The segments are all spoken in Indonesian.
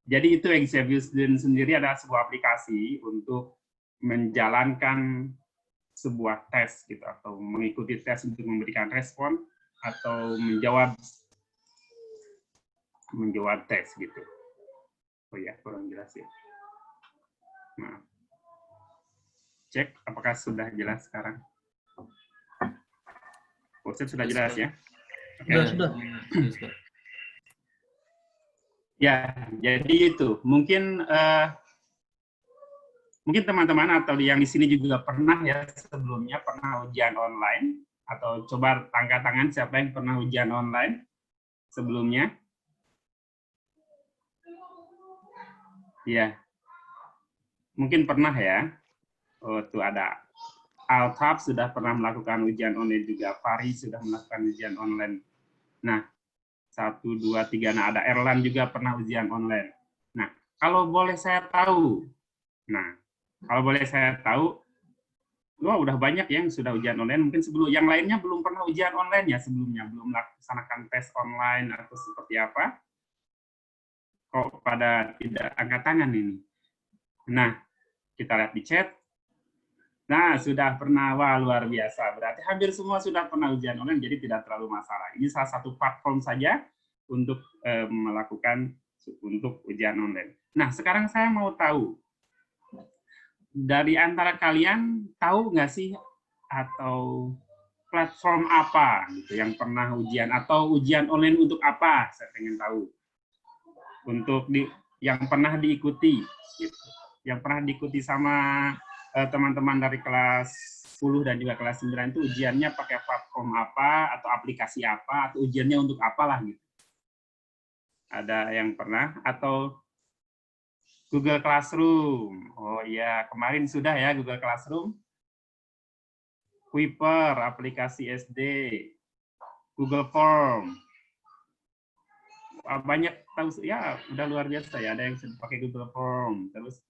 Jadi itu Xavier Student sendiri adalah sebuah aplikasi untuk menjalankan sebuah tes gitu, atau mengikuti tes untuk memberikan respon atau menjawab tes gitu. Oh ya, kurang jelas ya. Maaf. Cek apakah sudah jelas sekarang. Konsep sudah jelas ya? Sudah. Ya, jadi itu mungkin mungkin teman-teman atau yang di sini juga pernah ya sebelumnya pernah ujian online, atau coba angkat tangan siapa yang pernah ujian online sebelumnya? Ya, mungkin pernah ya. Oh, tuh ada Altab sudah pernah melakukan ujian online juga, Fari sudah melakukan ujian online. Nah, 1, 2, 3, nah ada Erlan juga pernah ujian online. Nah, kalau boleh saya tahu, wah udah banyak yang sudah ujian online, mungkin sebelum yang lainnya belum pernah ujian online ya sebelumnya, belum melaksanakan tes online atau seperti apa, kok pada tidak angkat tangan ini. Nah, kita lihat di chat. Nah, sudah pernah, wah luar biasa. Berarti hampir semua sudah pernah ujian online, jadi tidak terlalu masalah. Ini salah satu platform saja untuk melakukan untuk ujian online. Nah, sekarang saya mau tahu, dari antara kalian tahu nggak sih atau platform apa gitu yang pernah ujian, atau ujian online untuk apa? Saya pengen tahu. Untuk yang pernah diikuti, gitu. Yang pernah diikuti sama teman-teman dari kelas 10 dan juga kelas 9 itu ujiannya pakai platform apa, atau aplikasi apa, atau ujiannya untuk apalah gitu. Ada yang pernah? Atau Google Classroom? Oh iya, kemarin sudah ya Google Classroom. Kuiper, aplikasi SD, Google Form. Banyak tahu ya, udah luar biasa ya, ada yang pakai Google Form. Terus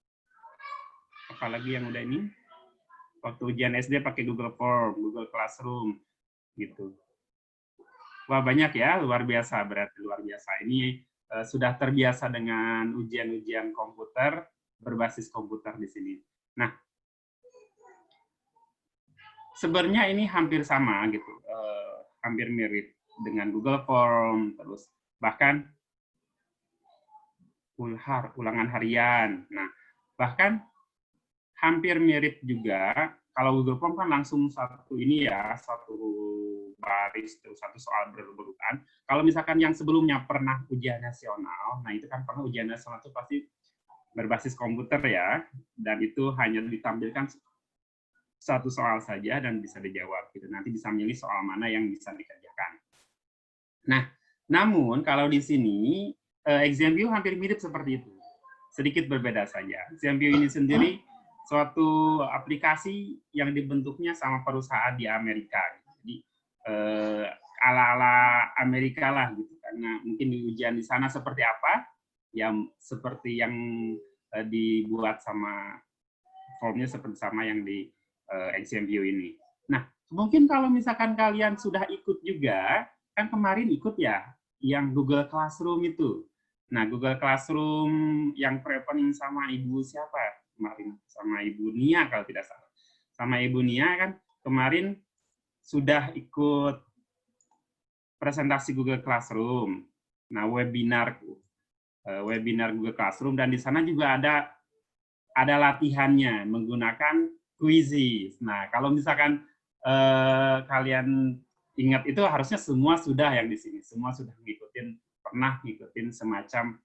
apalagi yang udah ini? Waktu ujian SD pakai Google Form, Google Classroom gitu. Wah banyak ya, luar biasa, berarti luar biasa. Ini sudah terbiasa dengan ujian-ujian komputer, berbasis komputer di sini. Nah, sebenarnya ini hampir sama gitu, hampir mirip dengan Google Form, terus bahkan ulangan harian. Nah, bahkan hampir mirip juga. Kalau Google Form kan langsung satu ini ya, satu baris, terus satu soal berurutan. Kalau misalkan yang sebelumnya pernah ujian nasional, nah itu kan pernah ujian nasional itu pasti berbasis komputer ya, dan itu hanya ditampilkan satu soal saja dan bisa dijawab. Gitu. Nanti bisa milih soal mana yang bisa dikerjakan. Nah, namun kalau di sini ExamView hampir mirip seperti itu, sedikit berbeda saja. ExamView ini sendiri suatu aplikasi yang dibentuknya sama perusahaan di Amerika. Jadi ala-ala Amerika lah gitu, karena mungkin di ujian di sana seperti apa, yang seperti yang dibuat sama formnya seperti sama yang di ExamView ini. Nah, mungkin kalau misalkan kalian sudah ikut juga, kan kemarin ikut ya, yang Google Classroom itu. Nah, Google Classroom yang pre-opening sama Ibu siapa? Kemarin sama Ibu Nia kalau tidak salah. Sama Ibu Nia kan kemarin sudah ikut presentasi Google Classroom. Nah, webinar Google Classroom, dan di sana juga ada latihannya menggunakan quizzes. Nah, kalau misalkan kalian ingat itu harusnya semua sudah yang di sini, semua sudah pernah ngikutin semacam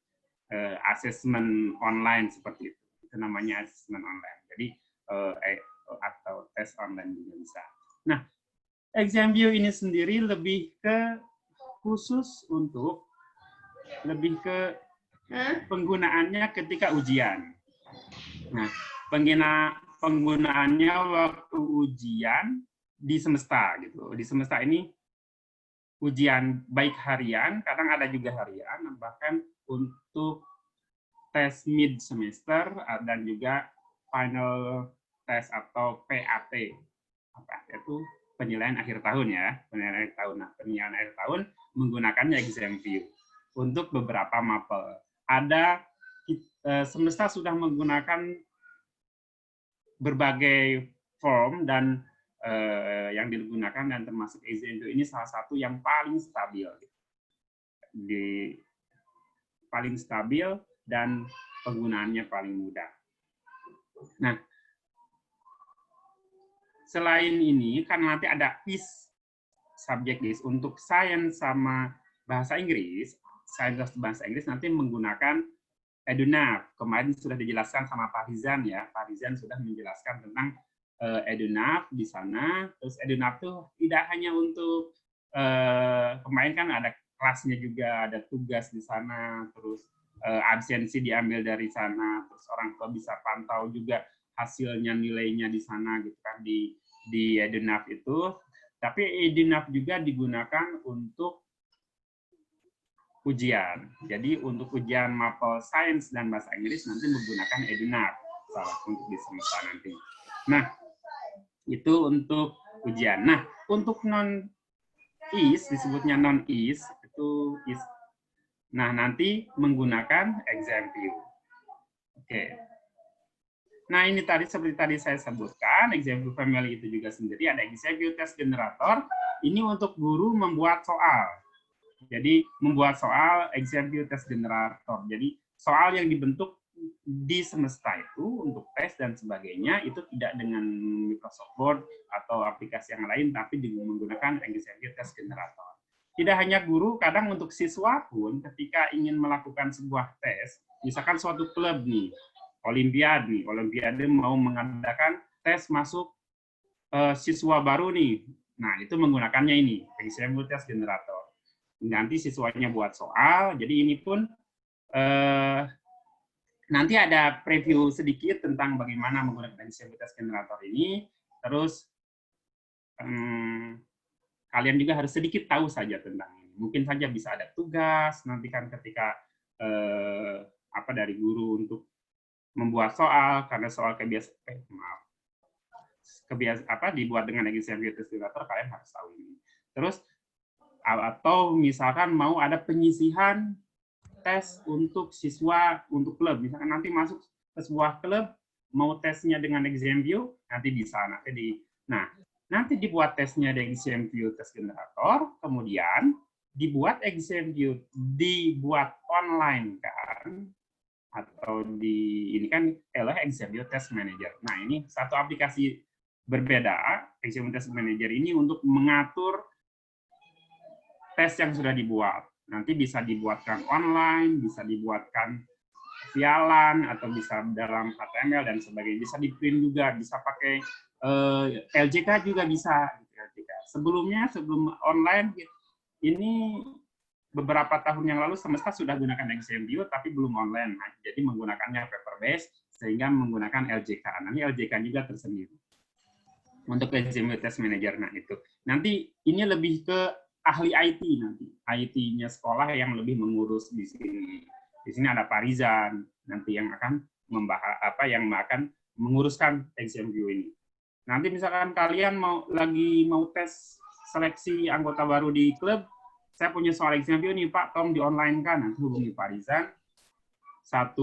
assessment online seperti itu. Itu namanya assessment online. Jadi atau tes online juga bisa. Nah, ExamView ini sendiri lebih ke khusus untuk penggunaannya ketika ujian. Nah, penggunaannya waktu ujian di semesta gitu. Di semesta ini ujian baik harian, kadang ada juga harian, bahkan untuk tes mid semester dan juga final test atau PAT. PAT itu penilaian akhir tahun ya, penilaian akhir tahun. Nah, penilaian akhir tahun menggunakannya exam view untuk beberapa mapel. Ada semesta sudah menggunakan berbagai form dan yang digunakan, dan termasuk exam view ini salah satu yang paling stabil, dan penggunaannya paling mudah. Nah, selain ini kan nanti ada IS subject list untuk sains sama bahasa Inggris. Sains bahasa Inggris nanti menggunakan EduNav. Kemarin sudah dijelaskan sama Pak Rizan ya. Pak Rizan sudah menjelaskan tentang EduNav di sana. Terus EduNav itu tidak hanya untuk kemarin kan ada kelasnya juga, ada tugas di sana, terus absensi diambil dari sana, terus orang tua bisa pantau juga hasilnya, nilainya di sana gitu kan, di EduNav itu. Tapi EduNav juga digunakan untuk ujian. Jadi untuk ujian mapel sains dan bahasa Inggris nanti menggunakan EduNav untuk di semesta nanti. Nah, itu untuk ujian. Nah, untuk non-IS, disebutnya non-IS, itu IS. Nah, nanti menggunakan exam view. Oke. Nah, ini tadi seperti tadi saya sebutkan, exam view family itu juga sendiri ada exam view test generator. Ini untuk guru membuat soal. Jadi membuat soal exam view test generator. Jadi soal yang dibentuk di semesta itu untuk tes dan sebagainya itu tidak dengan Microsoft Word atau aplikasi yang lain, tapi menggunakan exam view test generator. Tidak hanya guru, kadang untuk siswa pun ketika ingin melakukan sebuah tes, misalkan suatu klub nih, Olimpiade mau mengadakan tes masuk siswa baru nih. Nah, itu menggunakannya ini, exam view test generator. Nanti siswanya buat soal, jadi ini pun nanti ada preview sedikit tentang bagaimana menggunakan exam view test generator ini. Terus kalian juga harus sedikit tahu saja tentang ini. Mungkin saja bisa ada tugas nanti kan ketika dari guru untuk membuat soal, karena soal dibuat dengan exam view test generator, kalian harus tahu ini. Terus atau misalkan mau ada penyisihan tes untuk siswa untuk klub, misalkan nanti masuk ke sebuah klub mau tesnya dengan exam view, nanti bisa nanti dibuat tesnya dengan exam view test generator, kemudian dibuat exam view, dibuat online kan, atau ini kan adalah exam view test manager. Nah, ini satu aplikasi berbeda, exam view test manager ini untuk mengatur tes yang sudah dibuat. Nanti bisa dibuatkan online, bisa dibuatkan via LAN, atau bisa dalam HTML dan sebagainya. Bisa di-print juga, bisa pakai LJK juga bisa. Sebelum online, ini beberapa tahun yang lalu semesta sudah gunakan exam view, tapi belum online. Jadi menggunakannya paper base, sehingga menggunakan LJK. Nanti LJK juga tersendiri untuk exam view test manager. Nah, itu. Nanti ini lebih ke ahli IT nanti, IT-nya sekolah yang lebih mengurus di sini. Di sini ada Pak Rizan nanti yang akan yang akan menguruskan exam view ini. Nanti misalkan kalian mau tes seleksi anggota baru di klub, saya punya soal exam view nih Pak, tolong di online kan, nanti hubungi Pak Rizan 1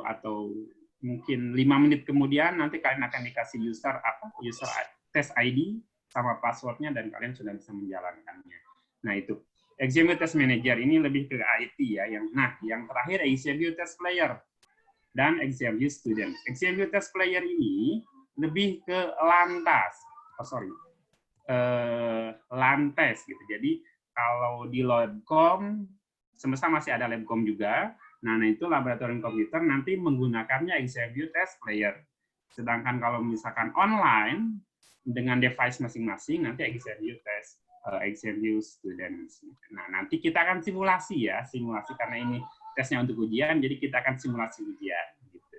atau mungkin 5 menit kemudian nanti kalian akan dikasih user test ID sama passwordnya dan kalian sudah bisa menjalankannya. Nah, itu exam view test manager ini lebih ke IT ya. Yang terakhir exam view test player dan exam view student. Exam view test player ini lebih ke lantes gitu. Jadi kalau di Labcom, semesta masih ada Labcom juga. Nah, itu laboratorium komputer nanti menggunakannya exam view test player. Sedangkan kalau misalkan online dengan device masing-masing, nanti exam view students. Nah, nanti kita akan simulasi karena ini tesnya untuk ujian, jadi kita akan simulasi ujian. Gitu.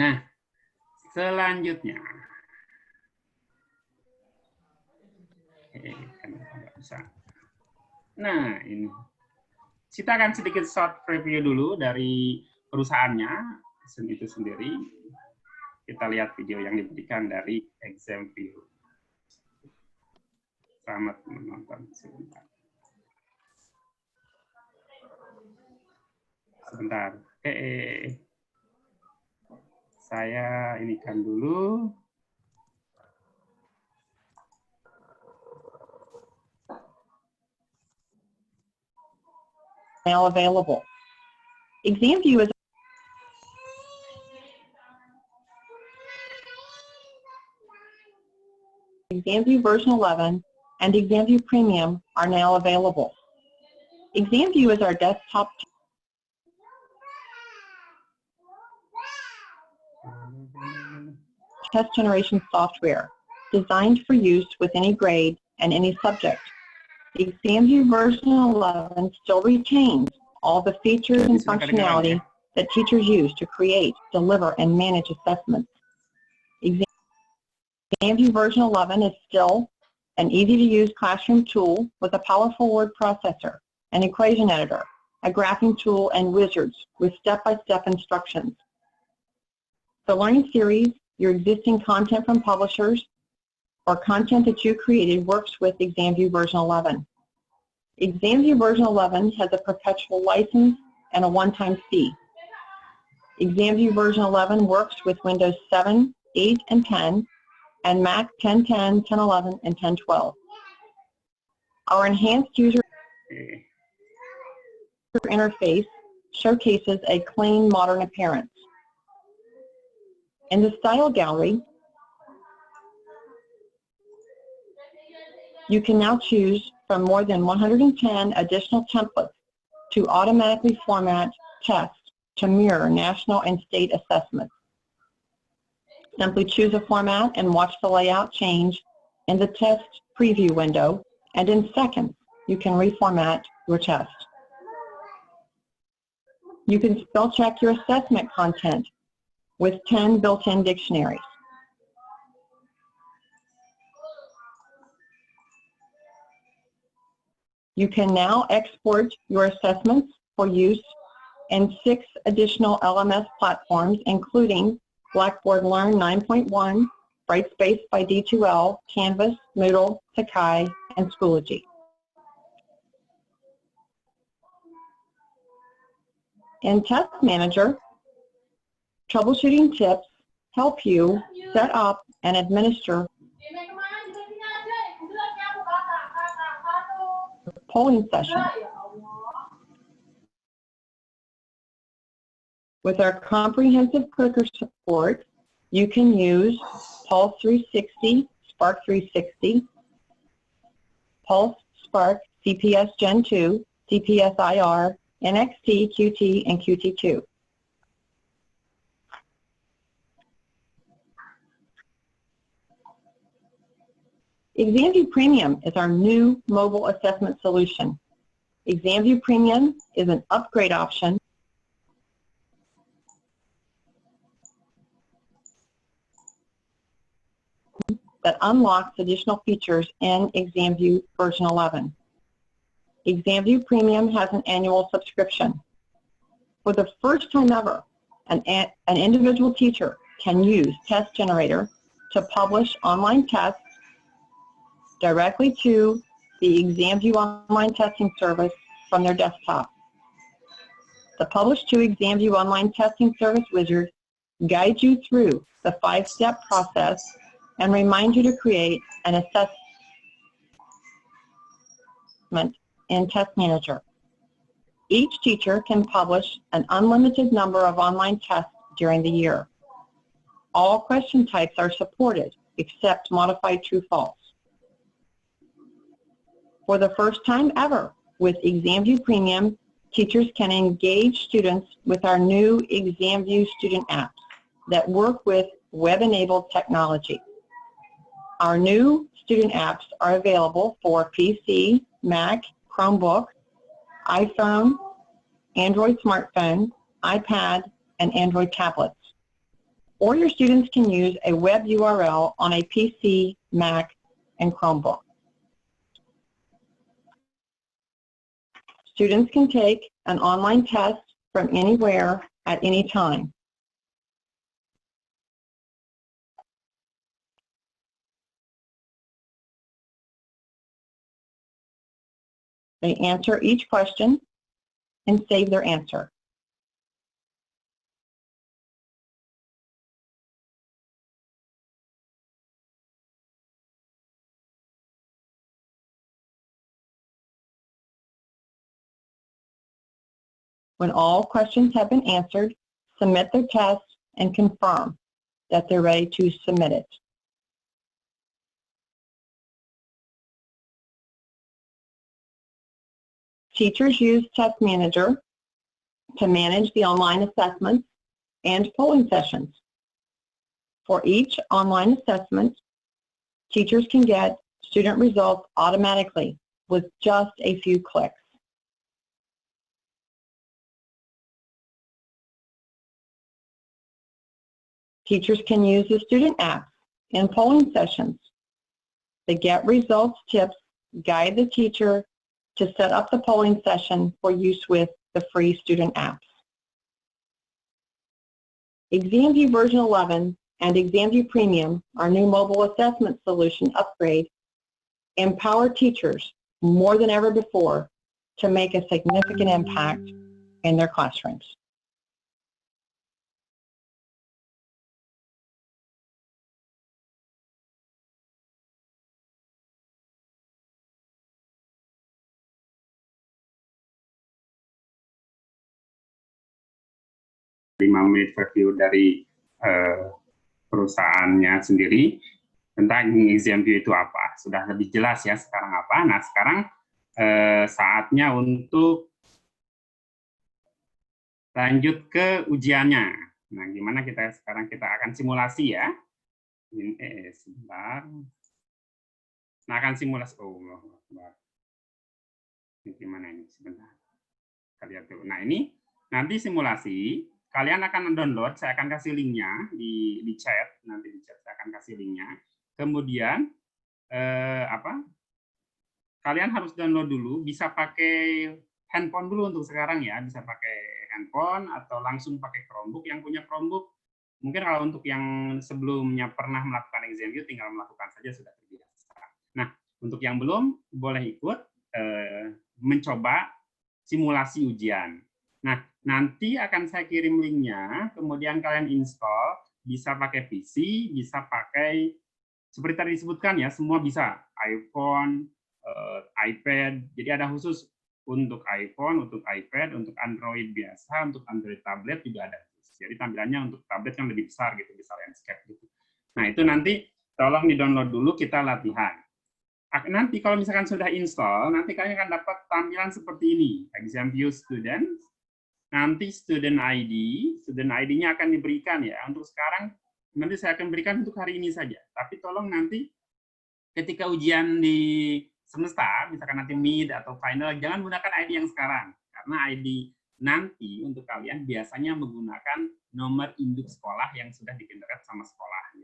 Nah, selanjutnya, nah ini kita akan sedikit short preview dulu dari perusahaannya itu sendiri. Kita lihat video yang diberikan dari exam view. Selamat menonton. Sebentar. Oke. Saya inikan dulu. Now available. ExamView is ExamView version 11 and ExamView Premium are now available. ExamView is our desktop test generation software designed for use with any grade and any subject. ExamView version 11 still retains all the features and functionality that teachers use to create, deliver, and manage assessments. ExamView version 11 is still an easy-to-use classroom tool with a powerful word processor, an equation editor, a graphing tool, and wizards with step-by-step instructions. The learning series, your existing content from publishers, or content that you created works with ExamView version 11. ExamView version 11 has a perpetual license and a one-time fee. ExamView version 11 works with Windows 7, 8, and 10, and Mac 1010, 1011, and 1012. Our enhanced user interface showcases a clean, modern appearance. In the Style Gallery, you can now choose from more than 110 additional templates to automatically format tests to mirror national and state assessments. Simply choose a format and watch the layout change in the test preview window, and in seconds, you can reformat your test. You can spell check your assessment content with 10 built-in dictionaries. You can now export your assessments for use in 6 additional LMS platforms, including Blackboard Learn 9.1, Brightspace by D2L, Canvas, Moodle, Sakai, and Schoology. In Test Manager, troubleshooting tips help you set up and administer polling session. With our comprehensive clicker support, you can use Pulse 360, Spark 360, Pulse, Spark, CPS Gen 2, CPS IR, NXT, QT, and QT2. ExamView Premium is our new mobile assessment solution. ExamView Premium is an upgrade option that unlocks additional features in ExamView version 11. ExamView Premium has an annual subscription. For the first time ever, an individual teacher can use Test Generator to publish online tests directly to the ExamView online testing service from their desktop. The Publish to ExamView online testing service wizard guides you through the 5-step process and reminds you to create an assessment in Test Manager. Each teacher can publish an unlimited number of online tests during the year. All question types are supported except modified true-false. For the first time ever, with ExamView Premium, teachers can engage students with our new ExamView student apps that work with web-enabled technology. Our new student apps are available for PC, Mac, Chromebook, iPhone, Android smartphone, iPad, and Android tablets. Or your students can use a web URL on a PC, Mac, and Chromebook. Students can take an online test from anywhere at any time. They answer each question and save their answer. When all questions have been answered, submit their test and confirm that they're ready to submit it. Teachers use Test Manager to manage the online assessments and polling sessions. For each online assessment, teachers can get student results automatically with just a few clicks. Teachers can use the student apps in polling sessions. The Get Results tips guide the teacher to set up the polling session for use with the free student apps. ExamView version 11 and ExamView Premium, our new mobile assessment solution upgrade, empower teachers more than ever before to make a significant impact in their classrooms. Menit review dari perusahaannya sendiri tentang ExamView itu apa. Sudah lebih jelas ya sekarang apa. Nah, sekarang saatnya untuk lanjut ke ujiannya. Nah, gimana sekarang kita akan simulasi ya. Ini sebentar. Nah, akan simulasi. Oh, ini gimana ini sebentar. Kita lihat dulu. Nah, ini nanti simulasi. Kalian akan download, saya akan kasih linknya di chat, nanti di chat saya akan kasih linknya. Kemudian kalian harus download dulu, bisa pakai handphone dulu untuk sekarang ya, bisa pakai handphone atau langsung pakai Chromebook. Yang punya Chromebook, mungkin kalau untuk yang sebelumnya pernah melakukan ExamView, tinggal melakukan saja sudah terbiasa. Nah, untuk yang belum, boleh ikut mencoba simulasi ujian. Nah, nanti akan saya kirim linknya, kemudian kalian install, bisa pakai PC, bisa pakai, seperti tadi disebutkan ya, semua bisa, iPhone, iPad, jadi ada khusus untuk iPhone, untuk iPad, untuk Android biasa, untuk Android tablet juga ada. Jadi tampilannya untuk tablet kan lebih besar gitu, bisa landscape gitu. Nah, itu nanti tolong di-download dulu, kita latihan. Nanti kalau misalkan sudah install, nanti kalian akan dapat tampilan seperti ini, ExamView Students. Nanti student ID-nya akan diberikan ya. Untuk sekarang, nanti saya akan berikan untuk hari ini saja. Tapi tolong nanti ketika ujian di semesta, misalkan nanti mid atau final, jangan gunakan ID yang sekarang. Karena ID nanti untuk kalian biasanya menggunakan nomor induk sekolah yang sudah digenerate sama sekolah.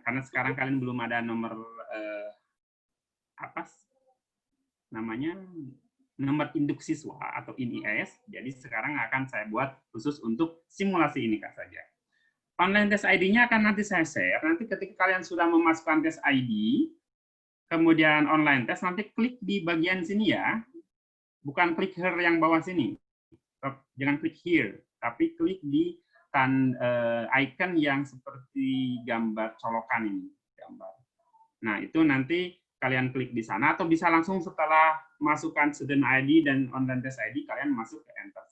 Karena sekarang kalian belum ada nomor, nomor induk siswa atau INIS, jadi sekarang akan saya buat khusus untuk simulasi ini saja. Online test ID-nya akan nanti saya share, nanti ketika kalian sudah memasukkan tes ID, kemudian online test, nanti klik di bagian sini ya, bukan klik here yang bawah sini, jangan klik here, tapi klik di icon yang seperti gambar colokan ini. Nah, itu nanti kalian klik di sana, atau bisa langsung setelah masukkan student ID dan online test ID, kalian masuk ke enter.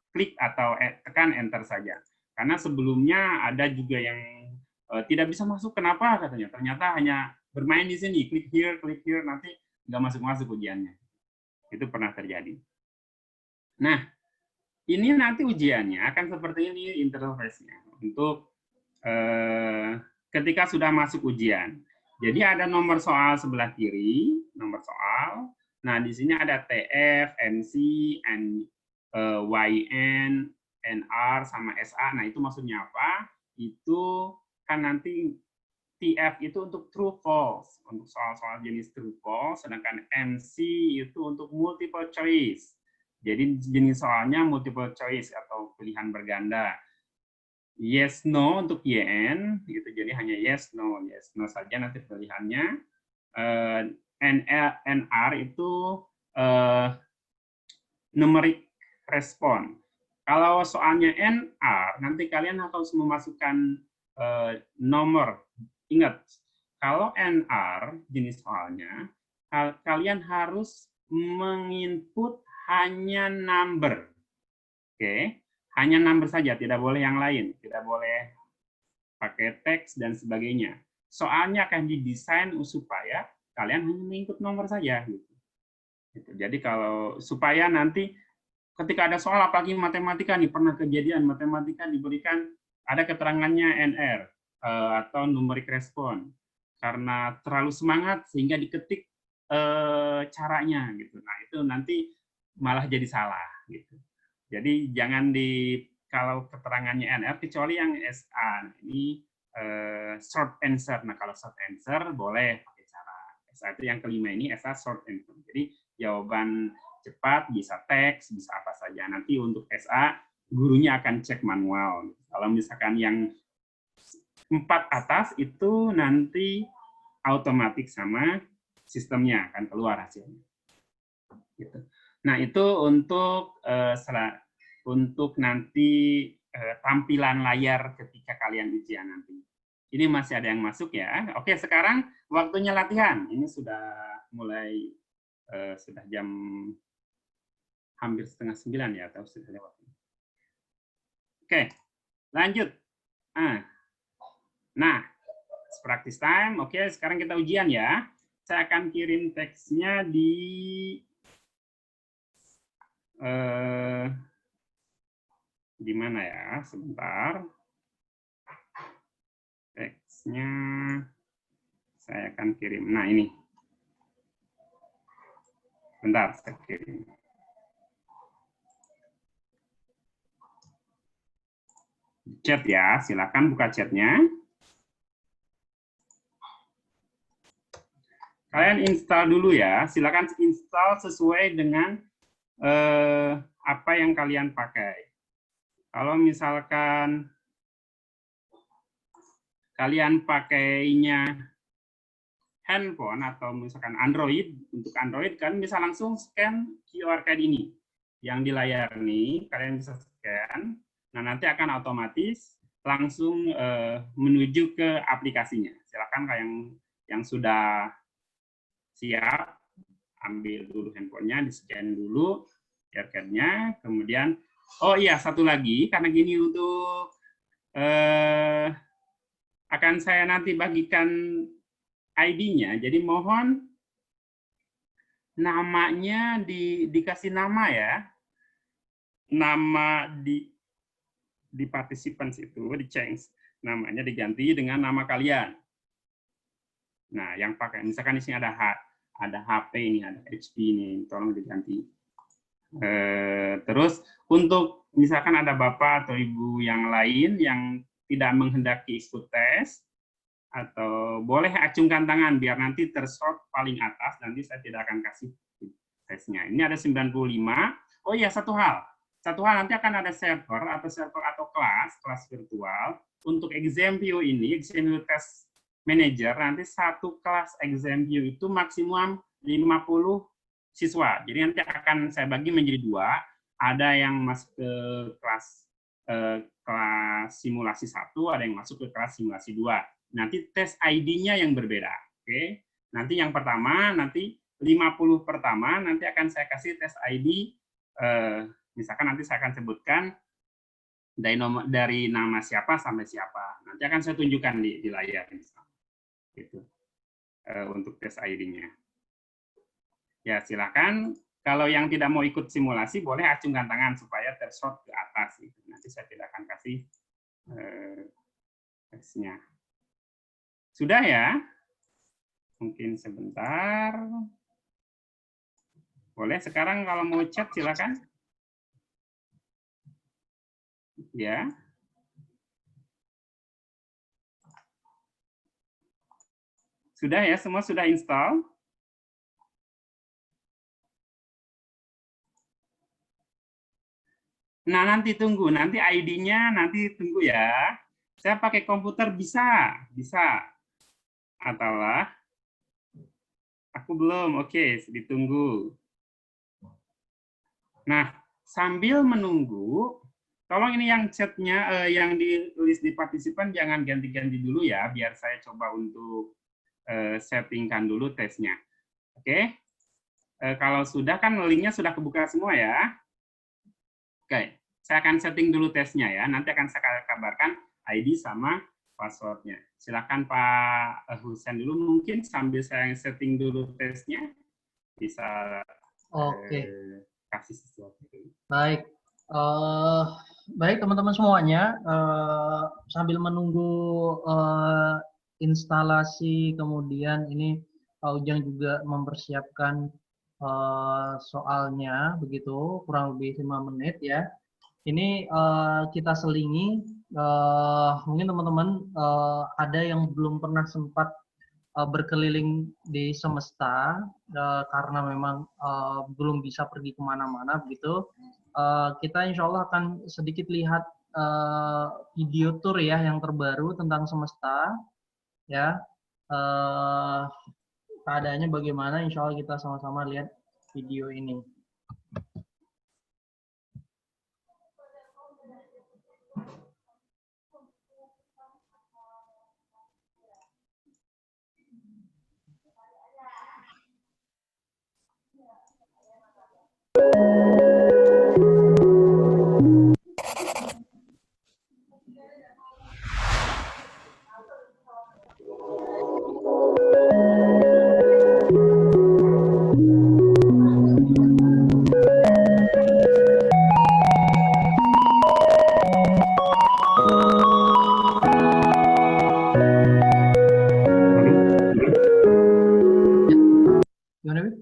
Klik atau tekan enter saja. Karena sebelumnya ada juga yang tidak bisa masuk, kenapa katanya? Ternyata hanya bermain di sini, klik here, nanti nggak masuk-masuk ujiannya. Itu pernah terjadi. Nah, ini nanti ujiannya akan seperti ini interface-nya. Untuk ketika sudah masuk ujian. Jadi ada nomor soal sebelah kiri, nomor soal. Nah, di sini ada TF, MC, YN, NR, sama SA. Nah, itu maksudnya apa? Itu kan nanti TF itu untuk true false, untuk soal-soal jenis true false, sedangkan MC itu untuk multiple choice. Jadi jenis soalnya multiple choice atau pilihan berganda. Yes, no untuk YN, gitu. Jadi hanya yes, no saja nanti pilihannya. NR itu numeric respon. Kalau soalnya NR, nanti kalian harus memasukkan nomor. Ingat, kalau NR jenis soalnya, kalian harus menginput hanya number. Oke, hanya number saja, tidak boleh yang lain, tidak boleh pakai teks dan sebagainya. Soalnya akan didesain supaya kalian hanya menginput nomor saja. Gitu. Jadi kalau supaya nanti ketika ada soal apalagi matematika nih, pernah kejadian matematika diberikan ada keterangannya NR atau numeric respon karena terlalu semangat sehingga diketik caranya gitu. Nah itu nanti malah jadi salah gitu. Jadi jangan kalau keterangannya NR kecuali yang SA ini short answer. Nah kalau short answer boleh pakai cara SA itu yang kelima ini SA short answer. Jadi jawaban cepat, bisa teks, bisa apa saja. Nanti untuk SA, gurunya akan cek manual. Kalau misalkan yang 4 atas, itu nanti otomatis sama sistemnya akan keluar hasilnya. Gitu. Nah, itu untuk nanti tampilan layar ketika kalian ujian nanti. Ini masih ada yang masuk ya. Oke, sekarang waktunya latihan. Ini sudah mulai, sudah jam hampir 8:30 ya, atau sudah lewat. Oke, lanjut. Nah, practice time. Oke, sekarang kita ujian ya. Saya akan kirim teksnya di mana ya? Sebentar. Teksnya saya akan kirim. Nah, ini. Bentar, saya kirim. Chat ya, silakan buka chatnya. Kalian install dulu ya, silakan install sesuai dengan apa yang kalian pakai. Kalau misalkan kalian pakainya handphone atau misalkan Android, untuk Android kan bisa langsung scan QR code ini. Yang di layar nih, kalian bisa scan. Nah, nanti akan otomatis langsung menuju ke aplikasinya. Silakan yang sudah siap, ambil dulu handphonenya, di-scan dulu QR code-nya, kemudian, oh iya, satu lagi, karena gini untuk akan saya nanti bagikan ID-nya, jadi mohon namanya dikasih nama ya, nama di participants itu di change, namanya diganti dengan nama kalian. Nah, yang pakai misalkan di sini ada HP ini, ada HP ini, tolong diganti. Terus untuk misalkan ada bapak atau ibu yang lain yang tidak menghendaki ikut tes, atau boleh acungkan tangan biar nanti tersort paling atas, nanti saya tidak akan kasih tesnya. Ini ada 95. Oh iya, satu hal nanti akan ada server atau kelas virtual. Untuk ExamView ini, ExamView Test Manager, nanti satu kelas ExamView itu maksimum 50 siswa. Jadi nanti akan saya bagi menjadi 2. Ada yang masuk ke kelas simulasi 1, ada yang masuk ke kelas simulasi 2. Nanti tes ID-nya yang berbeda. Oke. Nanti yang pertama, nanti 50 pertama, nanti akan saya kasih tes ID, misalkan nanti saya akan sebutkan dari nama siapa sampai siapa. Nanti akan saya tunjukkan di layar. Gitu. Untuk tes ID-nya. Ya, silakan. Kalau yang tidak mau ikut simulasi, boleh acungkan tangan supaya tersort ke atas. Nanti saya tidak akan kasih tesnya. Sudah ya? Mungkin sebentar. Boleh sekarang kalau mau chat silakan. Ya. Sudah ya, semua sudah install? Nah, nanti tunggu, nanti ID-nya nanti tunggu ya. Saya pakai komputer bisa. Ataulah aku belum, oke, ditunggu. Nah, sambil menunggu, tolong ini yang chatnya yang ditulis di partisipan jangan ganti-ganti dulu ya, biar saya coba untuk settingkan dulu tesnya. Oke, kalau sudah kan linknya sudah kebuka semua ya. Oke, saya akan setting dulu tesnya ya. Nanti akan saya kabarkan ID sama passwordnya. Silakan Pak Husen dulu, mungkin sambil saya setting dulu tesnya bisa kasih sesuatu. Baik. Baik teman-teman semuanya, sambil menunggu instalasi, kemudian ini Pak Ujang juga mempersiapkan soalnya, begitu kurang lebih 5 menit ya. Ini kita selingi, mungkin teman-teman ada yang belum pernah sempat berkeliling di Semesta karena memang belum bisa pergi kemana-mana begitu. Kita insya Allah akan sedikit lihat video tour ya yang terbaru tentang Semesta ya. Keadaannya bagaimana, insya Allah kita sama-sama lihat video ini. Gimana, Bib?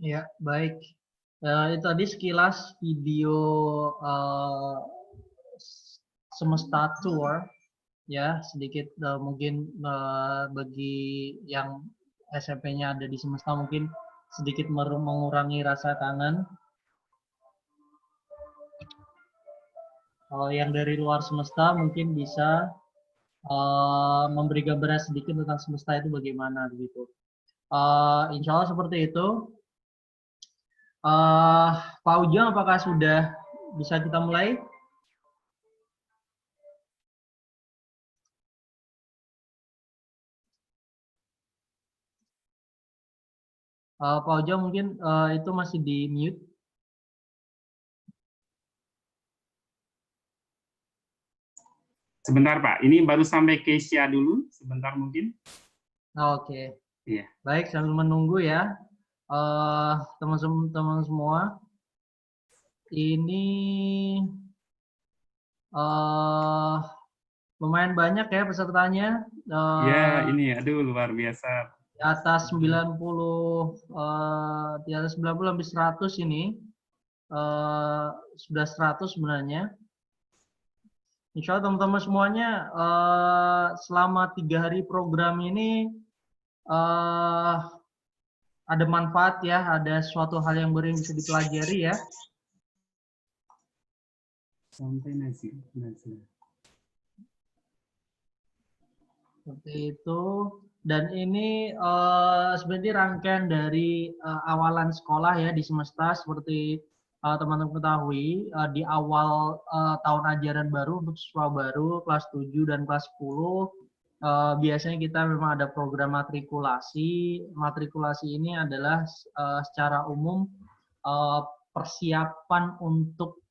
Ya, baik. Itu tadi sekilas video semesta tour, ya sedikit mungkin bagi yang SMP-nya ada di semesta mungkin sedikit mengurangi rasa kangen. Kalau yang dari luar semesta mungkin bisa memberi gambaran sedikit tentang semesta itu bagaimana begitu. Insya Allah seperti itu. Pak Ujang, apakah sudah bisa kita mulai? Pak Ujang mungkin itu masih di mute. Sebentar Pak, ini baru sampai Kesia dulu, sebentar mungkin. Oke. Iya. Baik, sambil menunggu ya. Teman-teman semua, ini lumayan banyak ya pesertanya. Ya, ini aduh luar biasa. Di atas 90, di atas 90 lebih 100 ini. Sudah 100 sebenarnya. Insya Allah teman-teman semuanya selama 3 hari program ini ada manfaat ya, ada suatu hal yang baru yang bisa dipelajari ya. Sampai nasi. Seperti itu. Dan ini sebenarnya rangkaian dari awalan sekolah ya di semesta seperti teman-teman ketahui di awal tahun ajaran baru untuk siswa baru kelas 7 dan kelas 10 biasanya kita memang ada program matrikulasi. Matrikulasi ini adalah secara umum persiapan untuk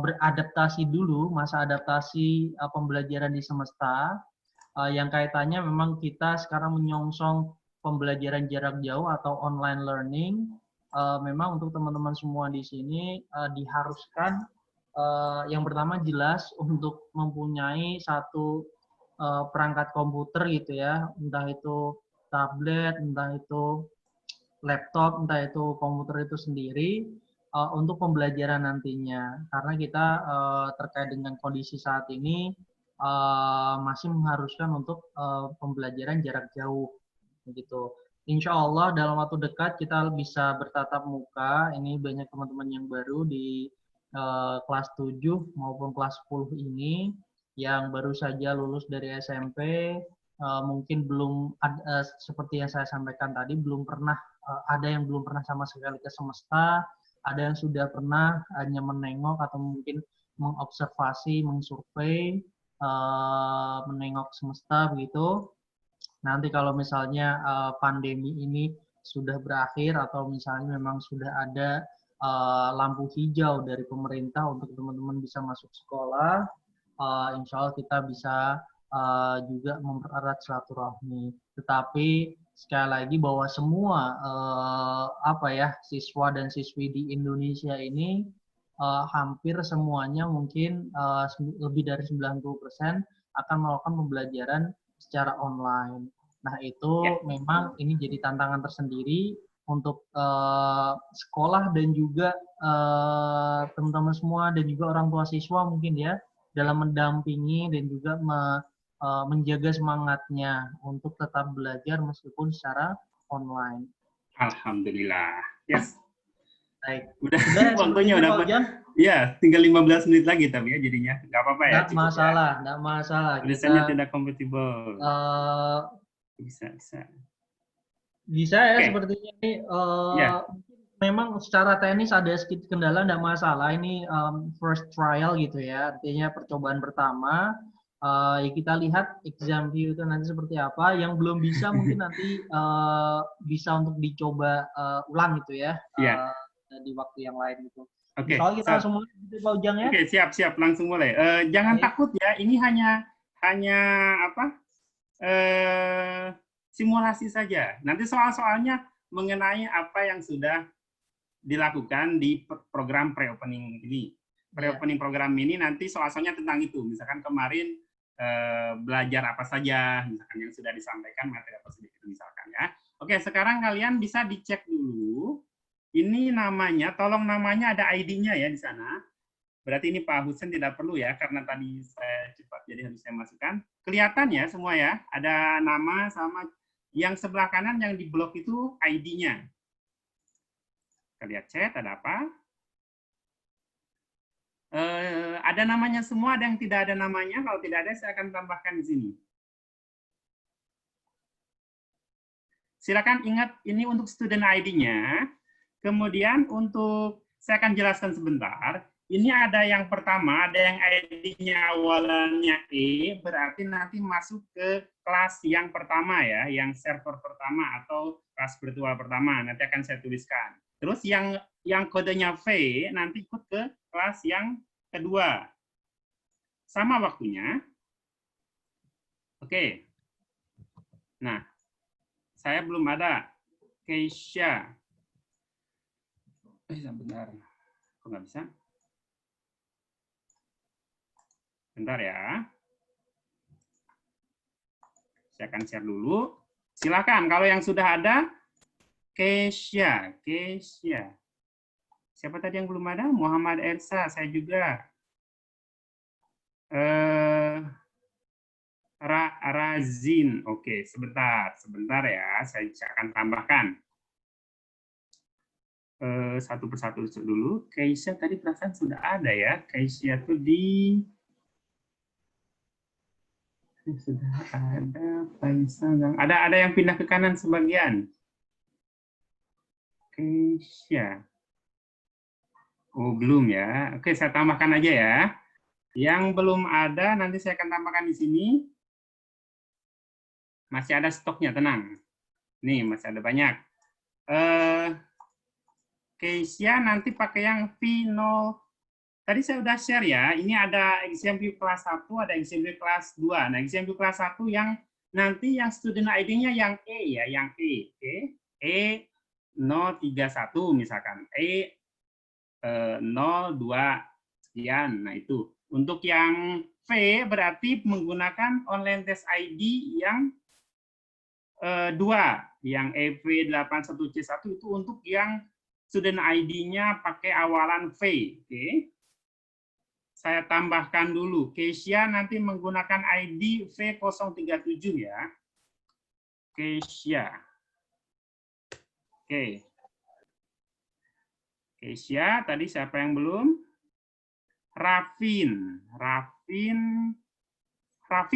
beradaptasi dulu, masa adaptasi pembelajaran di semesta. Yang kaitannya memang kita sekarang menyongsong pembelajaran jarak jauh atau online learning. Memang untuk teman-teman semua di sini diharuskan yang pertama jelas untuk mempunyai satu perangkat komputer gitu ya, entah itu tablet, entah itu laptop, entah itu komputer itu sendiri untuk pembelajaran nantinya. Karena kita terkait dengan kondisi saat ini masih mengharuskan untuk pembelajaran jarak jauh, begitu. Insya Allah dalam waktu dekat kita bisa bertatap muka. Ini banyak teman-teman yang baru di kelas 7 maupun kelas 10 ini yang baru saja lulus dari SMP, mungkin belum seperti yang saya sampaikan tadi, belum pernah ada yang belum pernah sama sekali ke semesta, ada yang sudah pernah hanya menengok atau mungkin mengobservasi, mengsurvei, menengok semesta begitu. Nanti kalau misalnya pandemi ini sudah berakhir atau misalnya memang sudah ada lampu hijau dari pemerintah untuk teman-teman bisa masuk sekolah, insya Allah kita bisa juga mempererat silaturahmi. Tetapi sekali lagi bahwa semua siswa dan siswi di Indonesia ini hampir semuanya mungkin lebih dari 90% akan melakukan pembelajaran secara online. Nah itu memang ini jadi tantangan tersendiri untuk sekolah dan juga teman-teman semua dan juga orang tua siswa mungkin ya dalam mendampingi dan juga menjaga semangatnya untuk tetap belajar meskipun secara online. Alhamdulillah. Yes. Baik. Udah waktunya udah ya, tinggal 15 menit lagi tapi ya jadinya. Nggak apa-apa ya. Nggak masalah, ya. Nggak masalah. Tulisannya tidak kompatibel. Bisa. Bisa ya sepertinya ini. Memang secara teknis ada sedikit kendala, nggak masalah. Ini first trial gitu ya, artinya percobaan pertama. Kita lihat exam view itu nanti seperti apa. Yang belum bisa mungkin nanti bisa untuk dicoba ulang gitu ya, di waktu yang lain gitu. Oke. Soal kita langsung mulai gitu Pak Ujang ya. Oke, siap langsung mulai. Jangan takut ya, ini hanya simulasi saja. Nanti soal-soalnya mengenai apa yang sudah dilakukan di program pre-opening ini. Pre-opening program ini nanti soal-soalnya tentang itu. Misalkan kemarin belajar apa saja, misalkan yang sudah disampaikan materi apa saja itu misalkan ya. Oke, sekarang kalian bisa dicek dulu ini namanya, tolong namanya ada ID-nya ya di sana. Berarti ini Pak Husen tidak perlu ya, karena tadi saya cepat jadi harus saya masukkan. Kelihatan ya semua ya, ada nama sama yang sebelah kanan yang di blok itu ID-nya. Kita lihat chat, ada apa? Ada namanya semua, ada yang tidak ada namanya. Kalau tidak ada, saya akan tambahkan di sini. Silakan ingat, ini untuk student ID-nya. Kemudian untuk, saya akan jelaskan sebentar. Ini ada yang pertama, ada yang ID-nya awalannya E, berarti nanti masuk ke kelas yang pertama ya, yang server pertama atau kelas virtual pertama. Nanti akan saya tuliskan. Terus yang kodenya V nanti ikut ke kelas yang kedua. Sama waktunya. Oke. Nah, saya belum ada. Keisha. Bentar. Kok nggak bisa? Bentar ya. Saya akan share dulu. Silakan kalau yang sudah ada, Keisha. Siapa tadi yang belum ada? Muhammad Ersa, saya juga. Razin. Oke, sebentar ya. Saya akan tambahkan. Satu persatu dulu. Keisha tadi perasaan sudah ada ya. Keisha itu sudah ada. Ada yang pindah ke kanan sebagian. Keisha. Oh, belum ya. Oke, saya tambahkan aja ya. Yang belum ada nanti saya akan tambahkan di sini. Masih ada stoknya, tenang. Nih, masih ada banyak. Keisha nanti pakai yang V0. Tadi saya udah share ya. Ini ada example kelas 1, ada example kelas 2. Nah, example kelas 1 yang nanti yang student ID-nya yang E ya, yang E. Oke. E031 misalkan. E02 sekian. Nah, itu. Untuk yang V berarti menggunakan online test ID yang 2, yang EV81C1 itu untuk yang student ID-nya pakai awalan V. Oke. Saya tambahkan dulu. Keisha nanti menggunakan ID V037 ya. Keisha. Oke. Keisha, tadi siapa yang belum? Rafin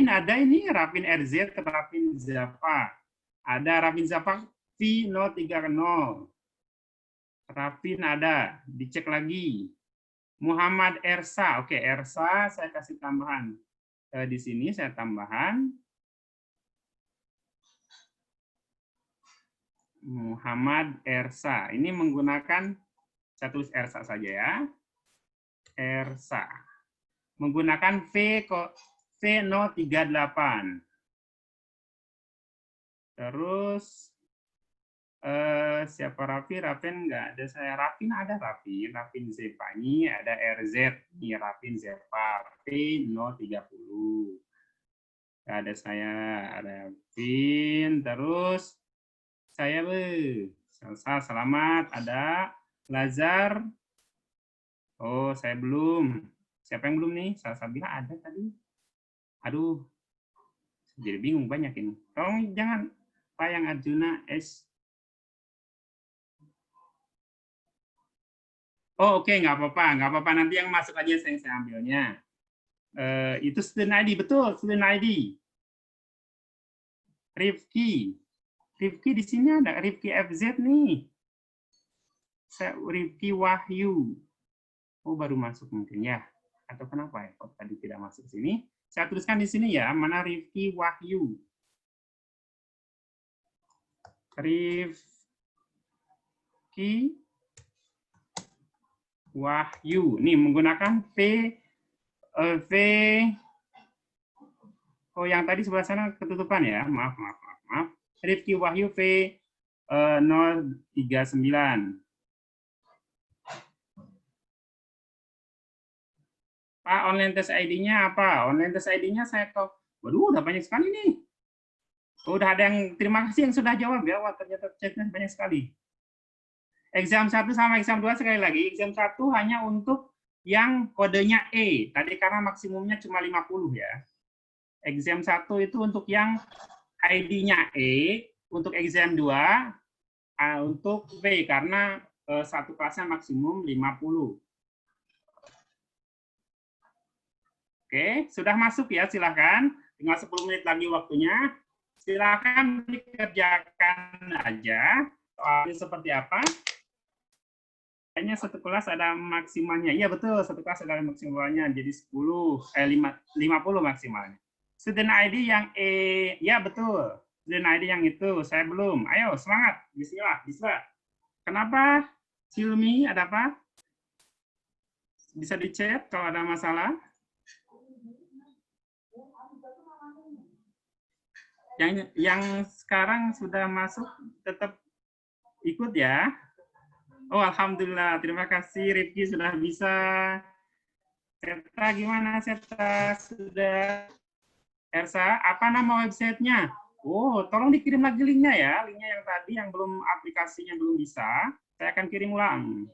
ada ini, Rafin RZ, Rafin Zafa. Ada Rafin Zafa V030. Rafin ada, dicek lagi. Muhammad Ersa, oke Ersa saya kasih tambahan. Di sini saya tambahan. Muhammad Ersa, ini menggunakan, saya tulis Ersa saja ya. Ersa. Menggunakan V038. Terus siapa Rafin nggak ada, saya Rafin ada, Rafin Zepani ada, RZ ini Rafin Zepa V030 ada, saya ada Rafin. Terus saya Salsa Selamat ada, Lazar, oh saya belum, siapa yang belum nih? Salsa bilang ada tadi, aduh jadi bingung banyak ini, tolong jangan Pak yang Arjuna S. Oh oke, nggak apa-apa. Nanti yang masuk aja saya ambilnya. Itu student ID, betul, student ID. Rifki di sini ada, Rifki FZ nih. Rifki Wahyu. Oh baru masuk mungkin ya. Atau kenapa ya? Kok tadi tidak masuk sini? Saya tuliskan di sini ya, mana Rifki Wahyu. Rifki Wahyu, nih menggunakan oh yang tadi sebelah sana ketutupan ya, maaf. Rifki Wahyu V039. Pak, online test ID-nya apa? Online test ID-nya saya tahu. Waduh, udah banyak sekali nih. Udah ada yang, terima kasih yang sudah jawab ya. Wah, ternyata chatnya banyak sekali. Exam 1 sama exam 2 sekali lagi. Exam 1 hanya untuk yang kodenya E. Tadi karena maksimumnya cuma 50 ya. Exam 1 itu untuk yang ID-nya E. Untuk exam 2 untuk B karena satu kelasnya maksimum 50. Oke, sudah masuk ya, silakan. Tinggal 10 menit lagi waktunya. Silakan dikerjakan aja. Soalnya seperti apa? Kayaknya satu kelas ada maksimalnya. Iya betul, satu kelas ada maksimalnya. Jadi 50 maksimalnya. Student ID yang E, ya betul. Student ID yang itu, saya belum. Ayo semangat, bismillah, bisa. Kenapa? Silmi, ada apa? Bisa di chat kalau ada masalah. Yang sekarang sudah masuk tetap ikut ya. Oh, alhamdulillah. Terima kasih Rifki sudah bisa. Seta gimana Seta? Sudah. Ersa, apa nama websitenya? Oh, tolong dikirim lagi linknya ya. Linknya yang tadi yang belum aplikasinya belum bisa. Saya akan kirim ulang.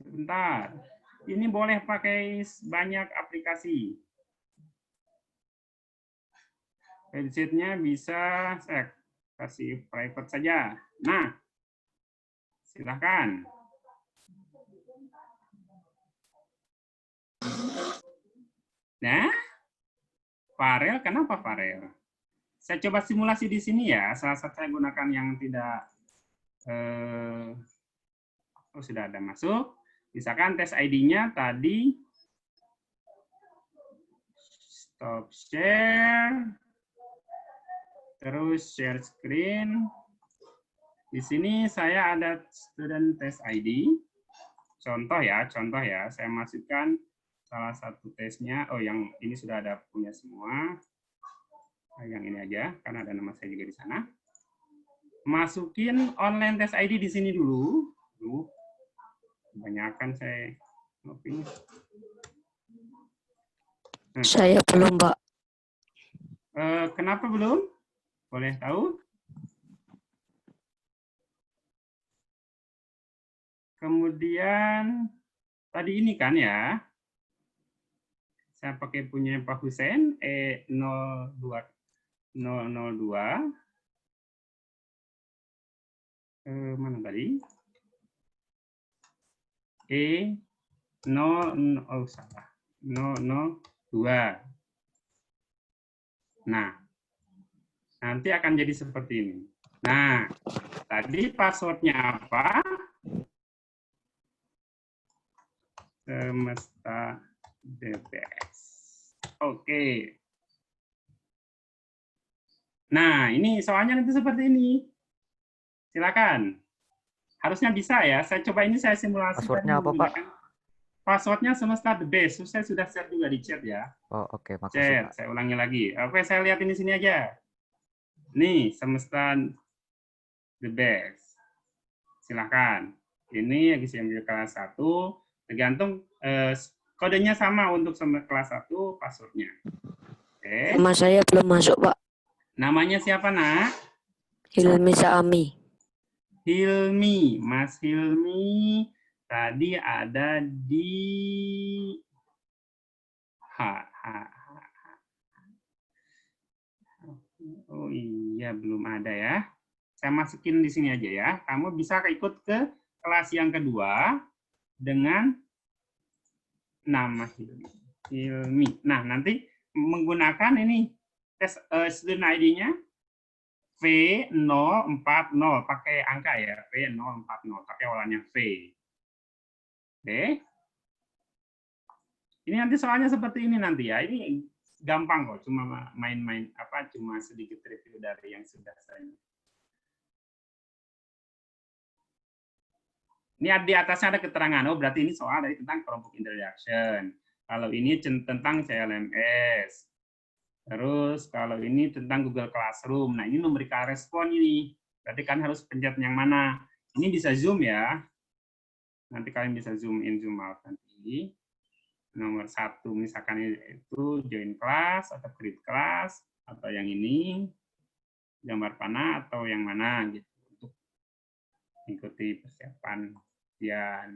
Sebentar. Ini boleh pakai banyak aplikasi. Websitenya bisa saya kasih private saja. Nah, silakan. Nah, Farel, kenapa Farel? Saya coba simulasi di sini ya. Salah satu saya gunakan yang tidak sudah ada masuk. Misalkan tes ID-nya tadi stop share, terus share screen. Di sini saya ada student test ID. Contoh ya, saya masukkan salah satu tesnya. Oh, yang ini sudah ada punya semua. Nah, yang ini aja, karena ada nama saya juga di sana. Masukin online test ID di sini dulu. Kebanyakan saya ngopi. Saya belum, Pak. Kenapa belum? Boleh tahu? Kemudian tadi ini kan ya, saya pakai punya Pak Hussein E002. Mana tadi? Oh salah. 002. Nah, nanti akan jadi seperti ini. Nah, tadi passwordnya apa? Semesta DBS. Oke. Nah, ini soalnya nanti seperti ini. Silakan. Harusnya bisa ya. Saya coba ini saya simulasi. Passwordnya apa, Pak? Passwordnya Semesta The Best. Saya sudah share juga di chat ya. Oh, oke, makasih, Chat. Pak. Saya ulangi lagi. Oke, saya lihat ini sini aja. Nih, Semesta The Best. Silakan. Ini yang kelas 1. Tergantung kodenya sama untuk kelas 1 passwordnya. Oke. Nama saya belum masuk, Pak. Namanya siapa, Nak? Hilmi Saami. Hilmi. Mas Hilmi tadi ada di Oh iya, belum ada ya. Saya masukin di sini aja ya. Kamu bisa ikut ke kelas yang kedua dengan nama Hilmi. Nah, nanti menggunakan ini tes student ID-nya V040, pakai angka ya, V040, pakai awalnya V. Oke. Ini nanti soalnya seperti ini nanti ya. Ini gampang kok, cuma main-main cuma sedikit review dari yang sudah saya. Ini di atasnya ada keterangan. Oh, berarti ini soal dari tentang kelompok introduction. Kalau ini tentang CLMS. Terus kalau ini tentang Google Classroom. Nah, ini memberikan respon ini. Berarti kan harus pencet yang mana. Ini bisa zoom ya. Nanti kalian bisa zoom in, zoom out nanti. Nomor 1 misalkan itu join class atau create class atau yang ini gambar panah atau yang mana gitu. ikuti persiapan ujian.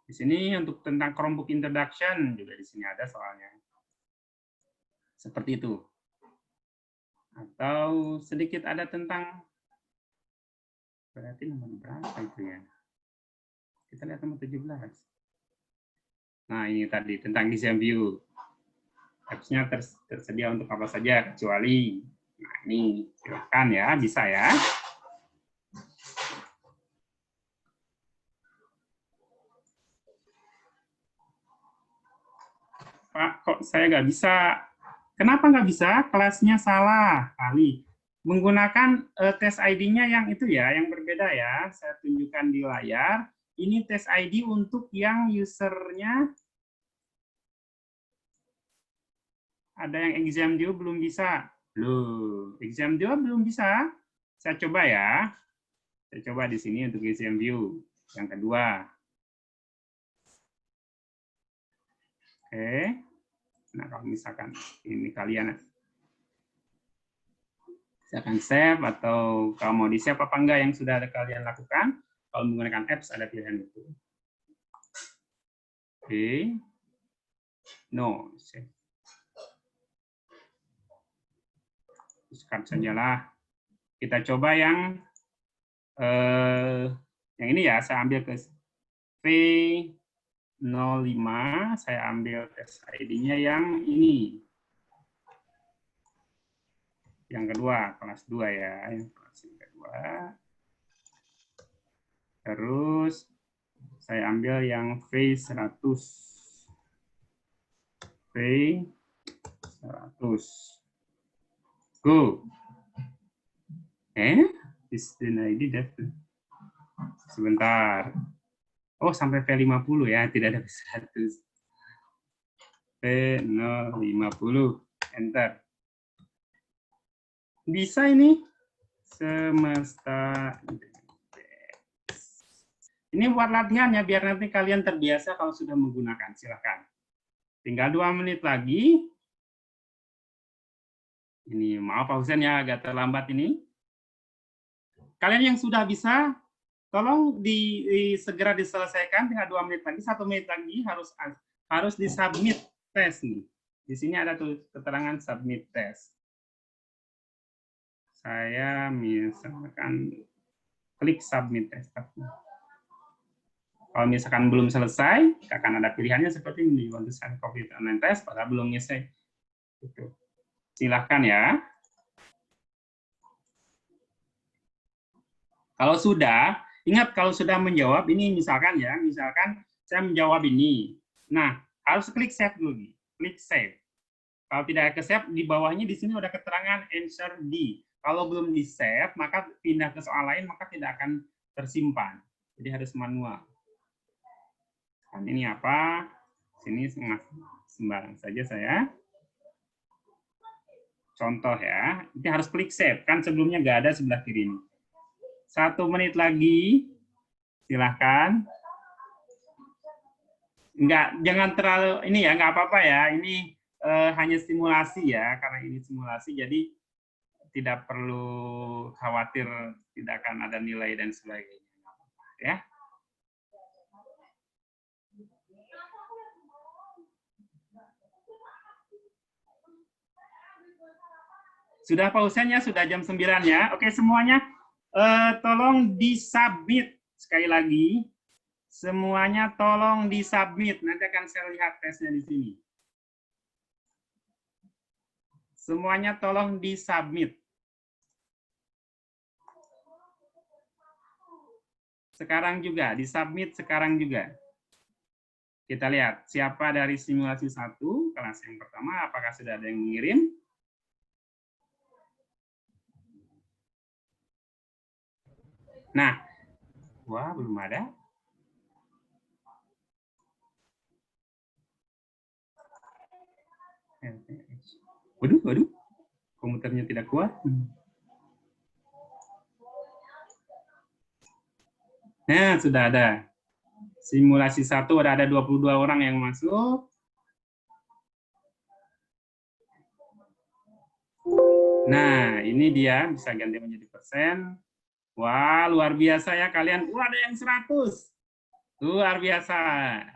Di sini untuk tentang Chromebook introduction juga di sini ada soalnya. Seperti itu. Atau sedikit ada tentang, berarti nomor berapa itu ya? Kita lihat nomor 17. Nah, ini tadi tentang design view. Apps-nya tersedia untuk apa saja kecuali, nah ini silahkan ya, bisa ya. Pak, kok saya nggak bisa? Kenapa nggak bisa? Kelasnya salah kali. Menggunakan tes ID-nya yang itu ya, yang berbeda ya. Saya tunjukkan di layar. Ini tes ID untuk yang usernya. Ada yang exam due belum bisa. Loh, exam due belum bisa. Saya coba ya. Saya coba di sini untuk exam view. Yang kedua. Oke. Nah, kalau misalkan ini kalian, saya akan save, atau kalau mau di-save apa enggak yang sudah ada kalian lakukan. Kalau menggunakan apps ada pilihan itu. Oke. No, save. Discard sajalah. Kita coba yang ini ya, saya ambil ke V05, saya ambil tes ID-nya yang ini. Yang kedua, kelas 2 ya, yang kelas kedua. Terus saya ambil yang V100. V100. Go. This ID that. Sebentar. Oh, sampai V50 ya, tidak ada V100. V050. Enter. Bisa ini. Semesta. Ini buat latihan ya, biar nanti kalian terbiasa kalau sudah menggunakan. Silakan. Tinggal 2 menit lagi. Ini maaf Pak Husen ya, agak terlambat ini. Kalian yang sudah bisa, tolong segera diselesaikan. Tinggal 2 menit lagi, 1 menit lagi harus disubmit tes nih. Di sini ada tuh keterangan submit tes. Saya misalkan klik submit tes. Kalau misalkan belum selesai, akan ada pilihannya seperti ini, want to send copy online test, padahal belum selesai. Gitu. Silahkan ya. Kalau sudah, ingat kalau sudah menjawab, ini misalkan ya, misalkan saya menjawab ini. Nah, harus klik save dulu. Klik save. Kalau tidak ke save, di bawahnya di sini ada keterangan answer D. Kalau belum di save, maka pindah ke soal lain, maka tidak akan tersimpan. Jadi harus manual. Dan ini apa? Sini sembarang saja saya. Contoh ya, ini harus klik save. Kan sebelumnya nggak ada sebelah kiri ini. 1 menit lagi, silahkan. Jangan terlalu, ini ya, nggak apa-apa ya. Ini hanya simulasi ya, karena ini simulasi, jadi tidak perlu khawatir tidak akan ada nilai dan sebagainya. Ya. Sudah pausannya, sudah jam 9 ya. Oke, semuanya tolong disubmit sekali lagi. Semuanya tolong disubmit. Nanti akan saya lihat tesnya di sini. Semuanya tolong disubmit. Sekarang juga, disubmit sekarang juga. Kita lihat siapa dari simulasi 1, kelas yang pertama, apakah sudah ada yang mengirim? Nah, wah belum ada. Waduh, komputernya tidak kuat. Nah, sudah ada. Simulasi 1 ada 22 orang yang masuk. Nah, ini dia bisa ganti menjadi persen. Wah, luar biasa ya kalian. Wah, ada yang 100. Luar biasa.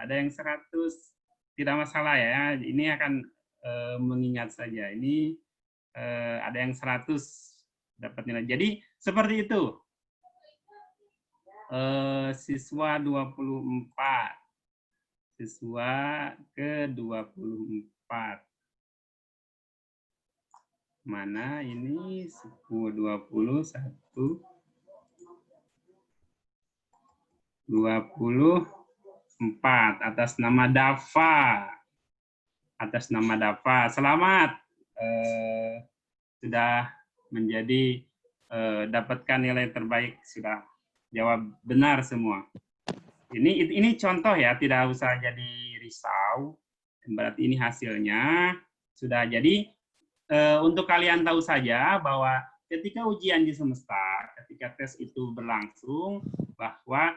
Ada yang 100. Tidak masalah ya. Ini akan mengingat saja. Ini ada yang 100 dapat nilai. Jadi seperti itu. Siswa 24. Siswa ke 24. Mana ini 10, 20, 1, 24 atas nama Dava. Atas nama Dava. Selamat. Sudah menjadi dapatkan nilai terbaik, sudah jawab benar semua. Ini contoh ya, tidak usah jadi risau. Berarti ini hasilnya sudah jadi. Untuk kalian tahu saja bahwa ketika ujian di semester, ketika tes itu berlangsung, bahwa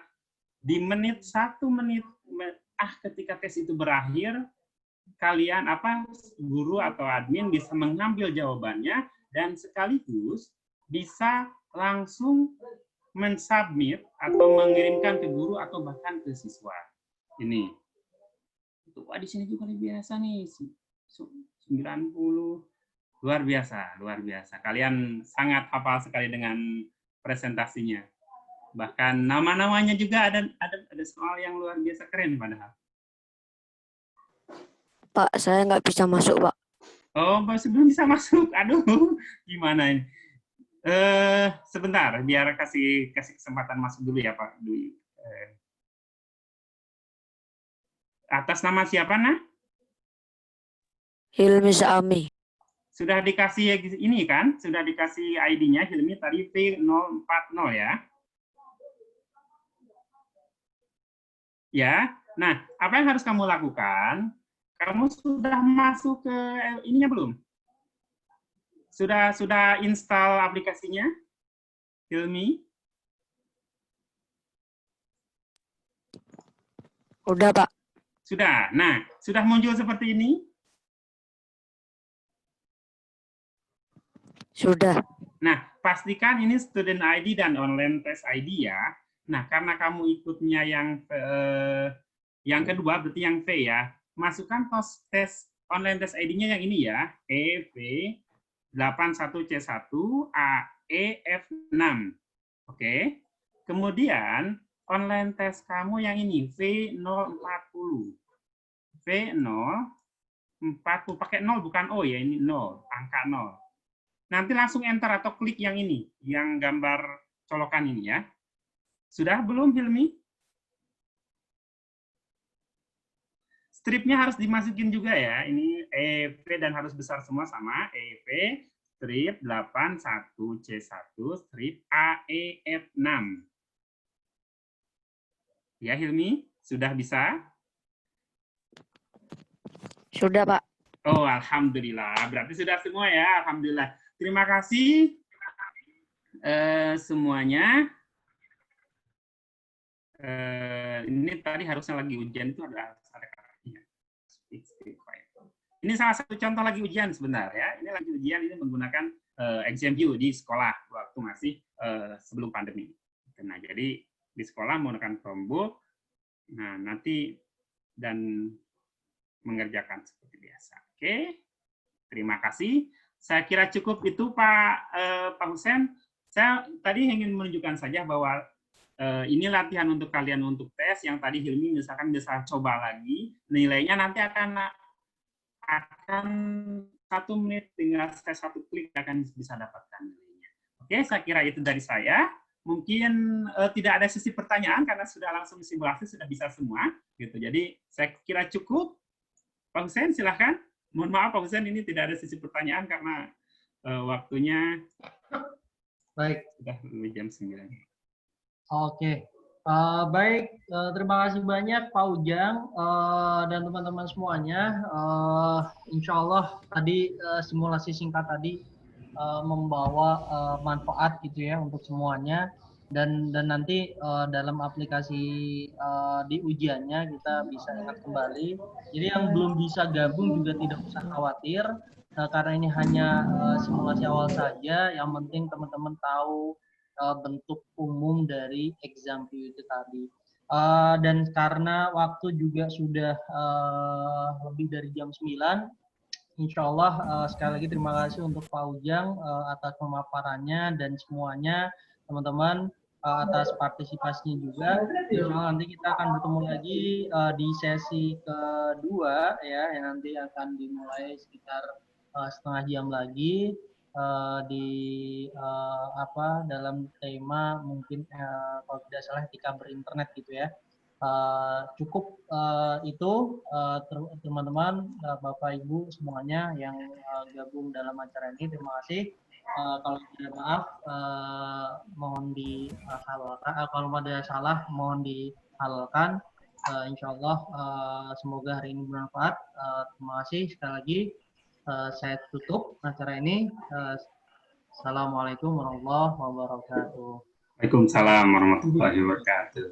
di menit 1 menit ketika tes itu berakhir, kalian guru atau admin bisa mengambil jawabannya dan sekaligus bisa langsung mensubmit atau mengirimkan ke guru atau bahkan ke siswa. Ini. Wah, di sini juga lebih biasa nih. 90. Luar biasa, luar biasa. Kalian sangat hafal sekali dengan presentasinya. Bahkan nama-namanya juga ada soal yang luar biasa keren padahal. Pak, saya nggak bisa masuk, Pak. Oh, masih belum bisa masuk. Aduh, gimana ini? Sebentar, biar kasih kesempatan masuk dulu ya, Pak. Atas nama siapa, Nah? Hilmi Saami. Sudah dikasih ini kan? Sudah dikasih ID-nya Hilmi tadi V040 ya. Ya. Nah, apa yang harus kamu lakukan? Kamu sudah masuk ke ininya belum? Sudah install aplikasinya? Hilmi? Udah, Pak. Sudah. Nah, sudah muncul seperti ini? Sudah. Nah, pastikan ini student ID dan online test ID ya. Nah, karena kamu ikutnya yang kedua, berarti yang V ya. Masukkan tes online test ID-nya yang ini ya. EV81C1 AEF6. Oke. Kemudian online test kamu yang ini V040. V040 pakai 0 bukan O ya, ini 0, angka 0. Nanti langsung enter atau klik yang ini, yang gambar colokan ini ya. Sudah belum, Hilmi? Stripnya harus dimasukin juga ya. Ini EV dan harus besar semua sama. EV strip 81C1 strip AEF6. Ya, Hilmi? Sudah bisa? Sudah, Pak. Oh, alhamdulillah. Berarti sudah semua ya, alhamdulillah. Terima kasih semuanya. Ini tadi harusnya lagi ujian itu ada karakternya. Ini salah satu contoh lagi ujian sebentar ya. Ini lagi ujian, ini menggunakan ExamView di sekolah waktu masih sebelum pandemi. Nah, jadi di sekolah menggunakan Chromebook. Nah, nanti dan mengerjakan seperti biasa. Oke, terima kasih. Saya kira cukup itu Pak Husen. Saya tadi ingin menunjukkan saja bahwa ini latihan untuk kalian untuk tes yang tadi Hilmi misalkan bisa coba lagi. Nilainya nanti akan 1 menit dengan tes 1 klik akan bisa dapatkan nilainya. Oke, saya kira itu dari saya. Mungkin tidak ada sesi pertanyaan karena sudah langsung simulasi, sudah bisa semua. Gitu. Jadi saya kira cukup. Pak Husen, silahkan. Mohon maaf Pak Husen, ini tidak ada sesi pertanyaan karena waktunya baik. Sudah lebih jam 9. Oke. Baik, terima kasih banyak Pak Ujang dan teman-teman semuanya. Insya Allah tadi simulasi singkat tadi membawa manfaat gitu ya untuk semuanya. Dan nanti dalam aplikasi di ujiannya kita bisa ingat kembali. Jadi yang belum bisa gabung juga tidak usah khawatir karena ini hanya simulasi awal saja. Yang penting teman-teman tahu bentuk umum dari exam view itu tadi. Dan karena waktu juga sudah lebih dari jam 9, insya Allah sekali lagi terima kasih untuk Pak Ujang atas pemaparannya dan semuanya teman-teman atas partisipasinya juga. Insya Allah nanti kita akan bertemu lagi di sesi kedua ya, yang nanti akan dimulai sekitar setengah jam lagi dalam tema mungkin kalau tidak salah etika berinternet gitu ya. Cukup itu teman-teman, Bapak Ibu semuanya yang gabung dalam acara ini, terima kasih. Kalau tidak maaf mohon dihalalkan, kalau ada salah mohon dihalalkan. Insya Allah semoga hari ini bermanfaat. Terima kasih sekali lagi. Saya tutup acara ini. Assalamualaikum warahmatullahi wabarakatuh. Waalaikumsalam warahmatullahi wabarakatuh.